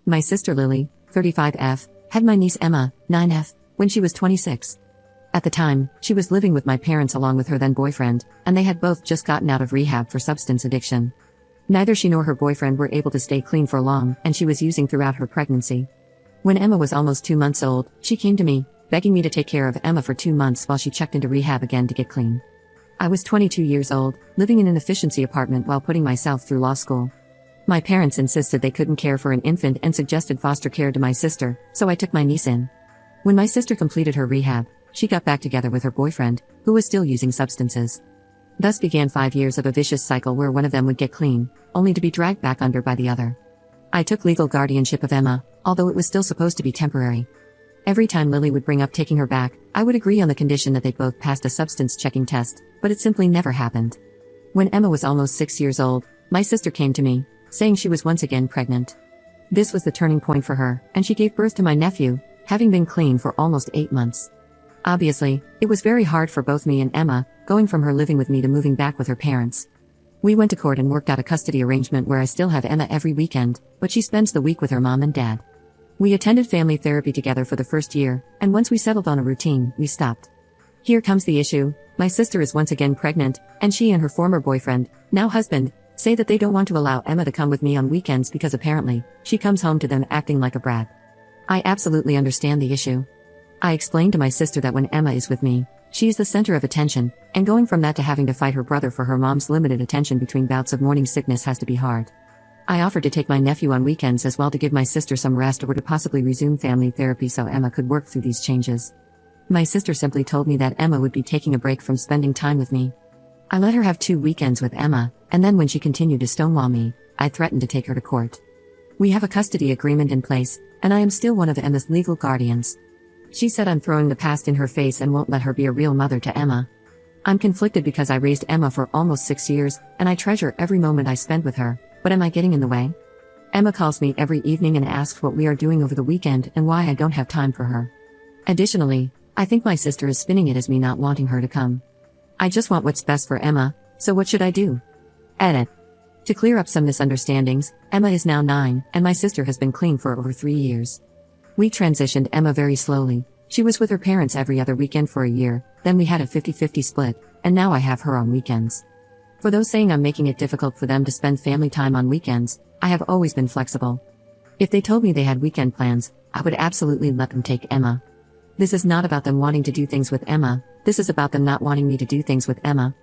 My sister Lily, 35F, had my niece Emma, 9F, when she was 26. At the time, she was living with my parents along with her then boyfriend, and they had both just gotten out of rehab for substance addiction. Neither she nor her boyfriend were able to stay clean for long, and she was using throughout her pregnancy. When Emma was almost 2 months old, she came to me, begging me to take care of Emma for 2 months while she checked into rehab again to get clean. I was 22 years old, living in an efficiency apartment while putting myself through law school. My parents insisted they couldn't care for an infant and suggested foster care to my sister, so I took my niece in. When my sister completed her rehab, she got back together with her boyfriend, who was still using substances. Thus began 5 years of a vicious cycle where one of them would get clean, only to be dragged back under by the other. I took legal guardianship of Emma, although it was still supposed to be temporary. Every time Lily would bring up taking her back, I would agree on the condition that they both passed a substance checking test, but it simply never happened. When Emma was almost 6 years old, my sister came to me, saying she was once again pregnant. This was the turning point for her, and she gave birth to my nephew, having been clean for almost 8 months. Obviously, it was very hard for both me and Emma, going from her living with me to moving back with her parents. We went to court and worked out a custody arrangement where I still have Emma every weekend, but she spends the week with her mom and dad. We attended family therapy together for the first year, and once we settled on a routine, we stopped. Here comes the issue. My sister is once again pregnant, and she and her former boyfriend, now husband, say that they don't want to allow Emma to come with me on weekends because apparently, she comes home to them acting like a brat. I absolutely understand the issue. I explained to my sister that when Emma is with me, she is the center of attention, and going from that to having to fight her brother for her mom's limited attention between bouts of morning sickness has to be hard. I offered to take my nephew on weekends as well to give my sister some rest or to possibly resume family therapy so Emma could work through these changes. My sister simply told me that Emma would be taking a break from spending time with me. I let her have 2 weekends with Emma, and then when she continued to stonewall me, I threatened to take her to court. We have a custody agreement in place, and I am still one of Emma's legal guardians. She said I'm throwing the past in her face and won't let her be a real mother to Emma. I'm conflicted because I raised Emma for almost 6 years, and I treasure every moment I spend with her, but am I getting in the way? Emma calls me every evening and asks what we are doing over the weekend and why I don't have time for her. Additionally, I think my sister is spinning it as me not wanting her to come. I just want what's best for Emma, so what should I do? Edit. To clear up some misunderstandings, Emma is now 9, and my sister has been clean for over 3 years. We transitioned Emma very slowly. She was with her parents every other weekend for a year, then we had a 50-50 split, and now I have her on weekends. For those saying I'm making it difficult for them to spend family time on weekends, I have always been flexible. If they told me they had weekend plans, I would absolutely let them take Emma. This is not about them wanting to do things with Emma, this is about them not wanting me to do things with Emma.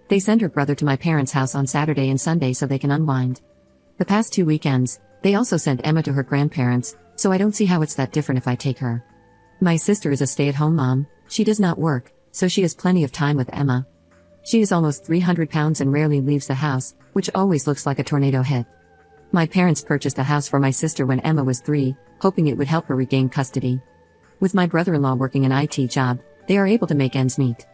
They send her brother to my parents' house on Saturday and Sunday so they can unwind. The past 2 weekends, they also sent Emma to her grandparents, so I don't see how it's that different if I take her. My sister is a stay-at-home mom, she does not work, so she has plenty of time with Emma. She is almost 300 pounds and rarely leaves the house, which always looks like a tornado hit. My parents purchased a house for my sister when Emma was 3, hoping it would help her regain custody. With my brother-in-law working an IT job, they are able to make ends meet.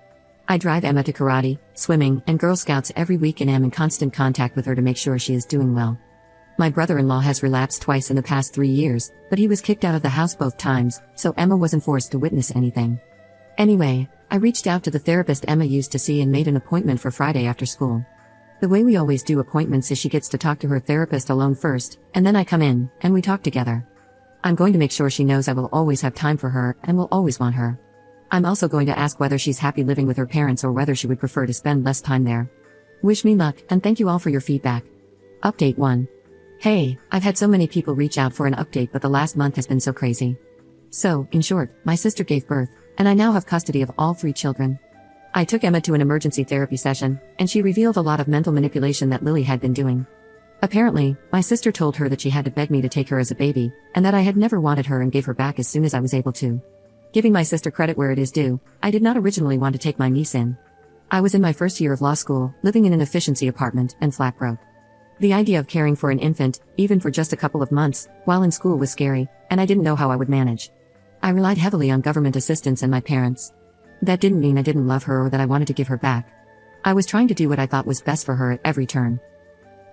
I drive Emma to karate, swimming, and Girl Scouts every week and am in constant contact with her to make sure she is doing well. My brother-in-law has relapsed twice in the past 3 years, but he was kicked out of the house both times, so Emma wasn't forced to witness anything. Anyway, I reached out to the therapist Emma used to see and made an appointment for Friday after school. The way we always do appointments is she gets to talk to her therapist alone first, and then I come in, and we talk together. I'm going to make sure she knows I will always have time for her and will always want her. I'm also going to ask whether she's happy living with her parents or whether she would prefer to spend less time there. Wish me luck, and thank you all for your feedback. Update 1. Hey, I've had so many people reach out for an update but the last month has been so crazy. So, in short, my sister gave birth, and I now have custody of all 3 children. I took Emma to an emergency therapy session, and she revealed a lot of mental manipulation that Lily had been doing. Apparently, my sister told her that she had to beg me to take her as a baby, and that I had never wanted her and gave her back as soon as I was able to. Giving my sister credit where it is due, I did not originally want to take my niece in. I was in my first year of law school, living in an efficiency apartment, and flat broke. The idea of caring for an infant, even for just a couple of months, while in school was scary, and I didn't know how I would manage. I relied heavily on government assistance and my parents. That didn't mean I didn't love her or that I wanted to give her back. I was trying to do what I thought was best for her at every turn.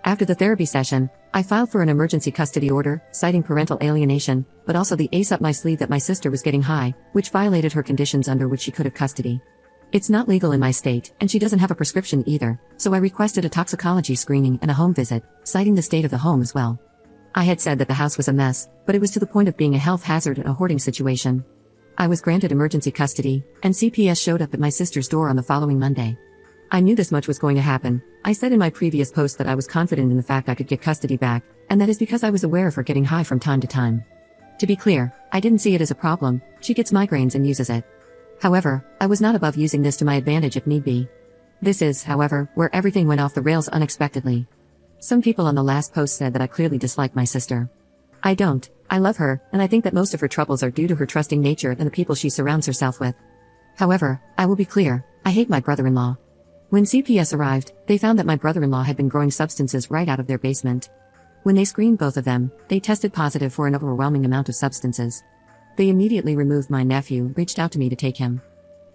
After the therapy session, I filed for an emergency custody order, citing parental alienation, but also the ace up my sleeve that my sister was getting high, which violated her conditions under which she could have custody. It's not legal in my state, and she doesn't have a prescription either, so I requested a toxicology screening and a home visit, citing the state of the home as well. I had said that the house was a mess, but it was to the point of being a health hazard and a hoarding situation. I was granted emergency custody, and CPS showed up at my sister's door on the following Monday. I knew this much was going to happen. I said in my previous post that I was confident in the fact I could get custody back, and that is because I was aware of her getting high from time to time. To be clear, I didn't see it as a problem. She gets migraines and uses it. However, I was not above using this to my advantage if need be. This is, however, where everything went off the rails unexpectedly. Some people on the last post said that I clearly dislike my sister. I don't. I love her, and I think that most of her troubles are due to her trusting nature and the people she surrounds herself with. However, I will be clear, I hate my brother-in-law. When CPS arrived, they found that my brother-in-law had been growing substances right out of their basement. When they screened both of them, they tested positive for an overwhelming amount of substances. They immediately removed my nephew and reached out to me to take him.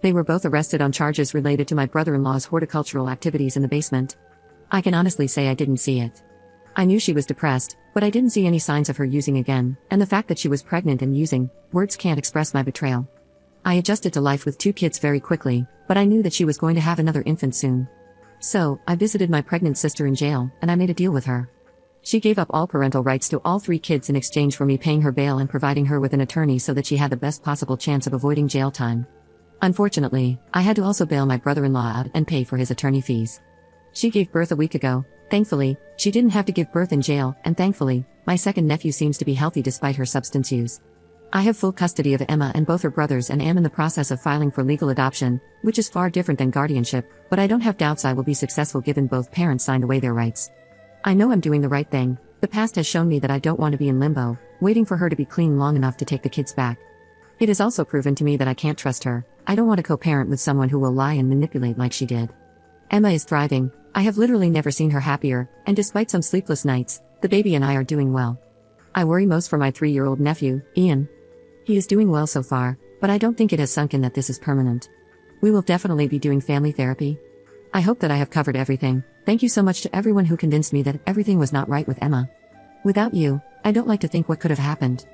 They were both arrested on charges related to my brother-in-law's horticultural activities in the basement. I can honestly say I didn't see it. I knew she was depressed, but I didn't see any signs of her using again, and the fact that she was pregnant and using, words can't express my betrayal. I adjusted to life with 2 kids very quickly, but I knew that she was going to have another infant soon. So, I visited my pregnant sister in jail, and I made a deal with her. She gave up all parental rights to all 3 kids in exchange for me paying her bail and providing her with an attorney so that she had the best possible chance of avoiding jail time. Unfortunately, I had to also bail my brother-in-law out and pay for his attorney fees. She gave birth a week ago. Thankfully, she didn't have to give birth in jail, and thankfully, my second nephew seems to be healthy despite her substance use. I have full custody of Emma and both her brothers and am in the process of filing for legal adoption, which is far different than guardianship, but I don't have doubts I will be successful given both parents signed away their rights. I know I'm doing the right thing. The past has shown me that I don't want to be in limbo, waiting for her to be clean long enough to take the kids back. It has also proven to me that I can't trust her. I don't want to co-parent with someone who will lie and manipulate like she did. Emma is thriving. I have literally never seen her happier, and despite some sleepless nights, the baby and I are doing well. I worry most for my 3-year-old nephew, Ian. He is doing well so far, but I don't think it has sunk in that this is permanent. We will definitely be doing family therapy. I hope that I have covered everything. Thank you so much to everyone who convinced me that everything was not right with Emma. Without you, I don't like to think what could have happened.